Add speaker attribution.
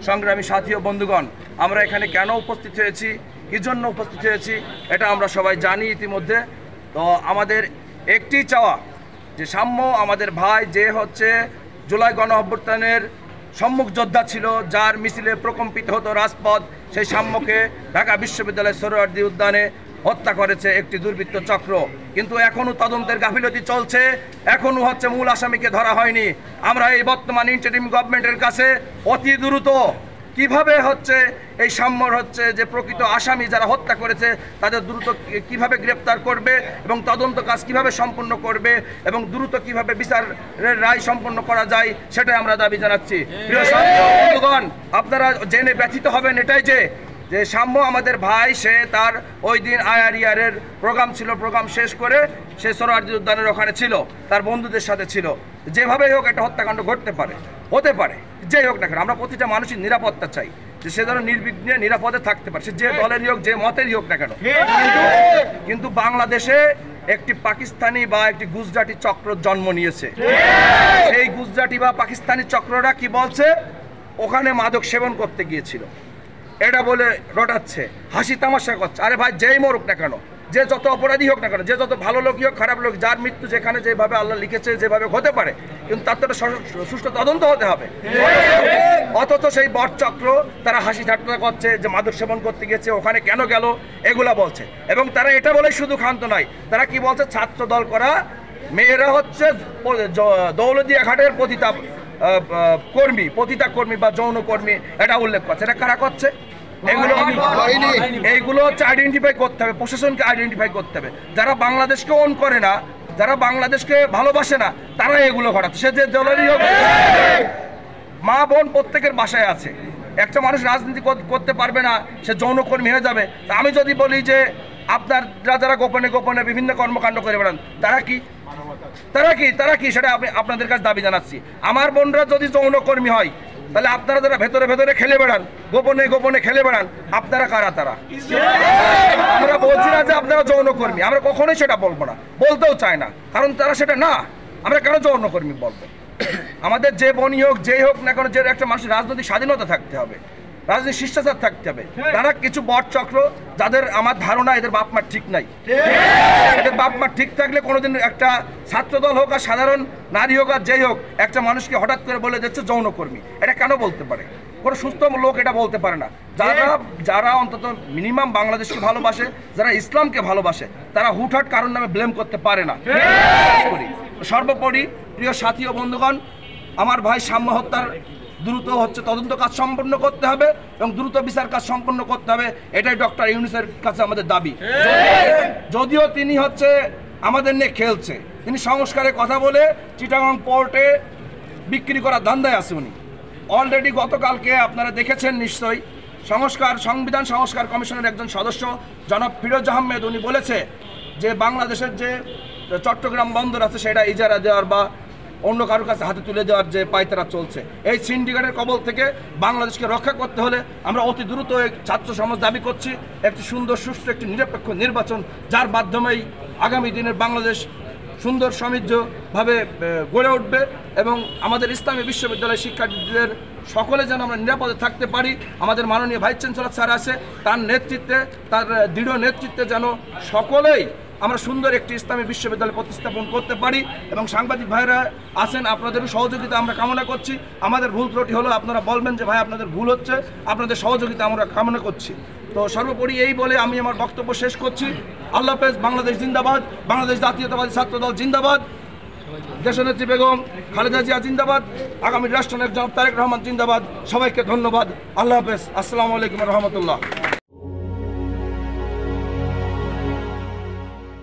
Speaker 1: সংগ্রামী সাথী ও বন্ধুগণ, আমরা এখানে কেন উপস্থিত হয়েছি, কী জন্য উপস্থিত হয়েছি, এটা আমরা সবাই জানি ইতিমধ্যে। তো আমাদের একটি চাওয়া যে সাম্য আমাদের ভাই, যে হচ্ছে জুলাই গণ অভ্যুত্থানের সম্মুখ যোদ্ধা ছিল, যার মিছিলে প্রকম্পিত হতো রাজপথ, সেই সাম্যকে ঢাকা বিশ্ববিদ্যালয়ের সোহরাওয়ার্দী উদ্যানে হত্যা করেছে একটি দুর্বৃত্ত চক্র। কিন্তু এখনও তদন্তের গাফিলতি চলছে, এখনও হচ্ছে মূল আসামিকে ধরা হয়নি। আমরা এই বর্তমান ইন্টারিম গভর্নমেন্টের কাছে অতি দ্রুত কিভাবে হচ্ছে এই সাম্যর হচ্ছে যে প্রকৃত আসামি যারা হত্যা করেছে তাদের দ্রুত কিভাবে গ্রেপ্তার করবে এবং তদন্ত কাজ কিভাবে সম্পন্ন করবে এবং দ্রুত কিভাবে বিচারের রায় সম্পন্ন করা যায়, সেটাই আমরা দাবি জানাচ্ছি। প্রিয় বন্ধুগণ, আপনারা জেনে ব্যথিত হবেন এটাই যে সাম্য আমাদের ভাই, সে তার ওই দিন IRER প্রোগ্রাম ছিল, প্রোগ্রাম শেষ করে সে সোহরাওয়ার্দী উদ্যানের ওখানে ছিল, তার বন্ধুদের সাথে ছিল। যেভাবেই হোক একটা হত্যাকাণ্ড ঘটতে পারে, হতে পারে, যেই হোক না কেন আমরা প্রতিটা মানুষের নিরাপত্তা চাই, যে সে যেন নির্বিঘ্নে নিরাপদে থাকতে পারে, সে যে দলেরই হোক, যে মতেরই হোক না কেন। কিন্তু বাংলাদেশে একটি পাকিস্তানি বা একটি গুজরাটি চক্র জন্ম নিয়েছে। সেই গুজরাটি বা পাকিস্তানি চক্ররা কি বলছে, ওখানে মাদক সেবন করতে গিয়েছিল, এটা বলে রটাচ্ছে, হাসি তামাশা করছে। আরে ভাই, যেই মরুক না কেন, যে যত অপরাধী হোক না কেন, যে যত ভালো লোকই হোক খারাপ লোক, যার মৃত্যু যেখানে যেভাবে আল্লাহ লিখেছে যেভাবে হতে পারে, কিন্তু তার তো সুষ্ঠু তদন্ত হতে হবে। অথচ সেই বটচক্র তারা হাসি ঠাট্টা করছে যে মাদক সেবন করতে গেছে, ওখানে কেন গেল, এগুলা বলছে। এবং তারা এটা বলে শুধু ক্ষান্ত নয়, তারা কি বলছে, ছাত্র দল করা মেয়েরা হচ্ছে দৌলতদিয়া ঘাটের পতিতা কর্মী বা যৌন কর্মী, এটা উল্লেখ করছে। এটা কারা করছে? এইগুলো হচ্ছে আইডেন্টিফাই করতে হবে, প্রশাসনকে আইডেন্টিফাই করতে হবে। যারা বাংলাদেশকে ওন করে না, যারা বাংলাদেশকে ভালোবাসে না, তারা এগুলো ঘটাচ্ছে। সে যে দলেরই হোক, মা বোন প্রত্যেকের বাসায় আছে। একটা মানুষ রাজনীতি করতে পারবে না, সে যৌনকর্মী হয়ে যাবে। আমি যদি বলি যে আপনারা যারা গোপনে গোপনে বিভিন্ন কর্মকাণ্ড করে বেড়ান, তারা কি সেটা আপনাদের কাছে দাবি জানাচ্ছি। আমার বোনরা যদি যৌনকর্মী হয়, তাহলে আপনারা যারা ভেতরে ভেতরে খেলে বেড়ান, গোপনে গোপনে খেলে বেড়ান, আপনারা কারা? তারা। আমরা বলছি না যে আপনারা যৌনকর্মী, আমরা কখনোই সেটা বলবো না, বলতেও চাই না, কারণ তারা সেটা না। আমরা কেন যৌনকর্মী বলবো? আমাদের যে বোনই হোক, যেই হোক না কেন, যে একটা মানুষের রাজনৈতিক স্বাধীনতা থাকতে হবে, রাজনৈতিক শিষ্টাচার থাকতে হবে। তারা কিছু বট চক্র, যাদের আমার ধারণা এদের বাপ মার ঠিক নাই। এদের বাপ মার ঠিক থাকলে কোনোদিন একটা ছাত্রদল হোক আর সাধারণ নারী হোক আর যেই হোক, একটা মানুষকে হঠাৎ করে বলে যাচ্ছে যৌনকর্মী, এটা কেন বলতে পারে? কোনো সুস্থ লোক এটা বলতে পারে না। যারা অন্তত মিনিমাম বাংলাদেশকে ভালোবাসে, যারা ইসলামকে ভালোবাসে, তারা হুটহাট কারণ নামে ব্লেম করতে পারে না। সর্বোপরি প্রিয় সাথী ও বন্ধুগণ, আমার ভাই সাম্য হত্যার দ্রুত হচ্ছে তদন্ত কাজ সম্পন্ন করতে হবে এবং দ্রুত বিচার কাজ সম্পন্ন করতে হবে, এটাই ডক্টর ইউনূসের কাছে আমাদের দাবি। যদিও তিনি হচ্ছে আমাদের নিয়ে খেলছে, তিনি সংস্কারের কথা বলে চিটাগং পোর্টে বিক্রি করার ধান্দায় আছে। উনি অলরেডি গতকালকে আপনারা দেখেছেন নিশ্চয়ই, সংবিধান সংস্কার কমিশনের একজন সদস্য জনাব ফিরোজ আহমেদ, উনি বলেছে যে বাংলাদেশের যে চট্টগ্রাম বন্দর আছে সেটা ইজারা দেওয়ার বা অন্য কারোর কাছে হাতে তুলে দেওয়ার যে পায়তারা চলছে, এই সিন্ডিকেটের কবল থেকে বাংলাদেশকে রক্ষা করতে হলে আমরা অতি দ্রুত ছাত্র সমাজ দাবি করছি একটি সুন্দর সুষ্ঠু একটি নিরপেক্ষ নির্বাচন, যার মাধ্যমেই আগামী দিনের বাংলাদেশ সুন্দর সমৃদ্ধভাবে গড়ে উঠবে এবং আমাদের ইসলামী বিশ্ববিদ্যালয়ের শিক্ষার্থীদের সকলে যেন আমরা নিরাপদে থাকতে পারি। আমাদের মাননীয় ভাইস চ্যান্সেলর স্যার আছে, তার নেতৃত্বে, তার দৃঢ় নেতৃত্বে যেন সকলেই আমরা সুন্দর একটি ইসলামী বিশ্ববিদ্যালয় প্রতিস্থাপন করতে পারি। এবং সাংবাদিক ভাইরা আছেন, আপনাদেরও সহযোগিতা আমরা কামনা করছি। আমাদের ভুল ত্রুটি হলো আপনারা বলবেন যে ভাই আপনাদের ভুল হচ্ছে, আপনাদের সহযোগিতা আমরা কামনা করছি। তো সর্বোপরি এই বলে আমি আমার বক্তব্য শেষ করছি। আল্লাহ হাফেজ। বাংলাদেশ জিন্দাবাদ, বাংলাদেশ জাতীয়তাবাদী ছাত্রদল জিন্দাবাদ, দেশনেত্রী বেগম খালেদা জিয়া জিন্দাবাদ, আগামী রাষ্ট্রনায়ক জনাব তারেক রহমান জিন্দাবাদ। সবাইকে ধন্যবাদ। আল্লাহ হাফেজ। আসসালামু আলাইকুম রহমতুল্লাহ।